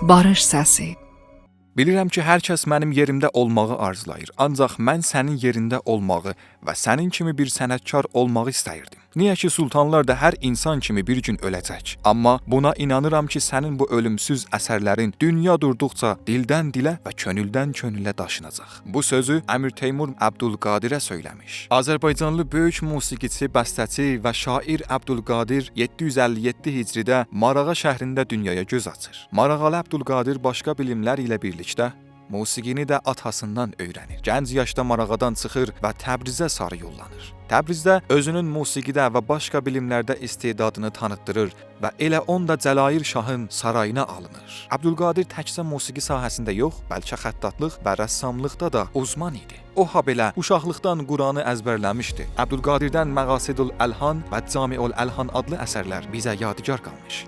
Barış səsi. Bilirəm ki, hər kəs mənim yerimdə olmağı arzulayır. Ancaq mən sənin yerində olmağı və sənin kimi bir sənətkar olmağı istəyirdim. Niyə ki, sultanlar da hər insan kimi bir gün öləcək. Amma buna inanıram ki, sənin bu ölümsüz əsərlərin dünya durduqca dildən dilə və könüldən könülə daşınacaq. Bu sözü Əmir Teymur Əbdülqadirə söyləmiş. Azərbaycanlı böyük musiqiçi, bəstəçi və şair Əbdülqadir 757 Hicridə Marağa şəhrində dünyaya göz açır. Marağalı Əbdülqadir başqa bilimlər ilə birlikdə musiqini də atasından öyrənir. Gənc yaşda Marağadan çıxır və Təbrizə sarı yollanır. Təbrizdə özünün musiqidə və başqa bilimlərdə istedadını tanıtdırır və elə onda Cəlair Şahın sarayına alınır. Əbdülqadir təkcə musiqi sahəsində yox, bəlkə xəttatlıq və rəssamlıqda da uzman idi. O habelə uşaqlıqdan Quranı əzbərləmişdi. Əbdülqadirdən Məqasidül Əlhan və Camiül Əlhan adlı əsərlər bizə yadigar qalmış.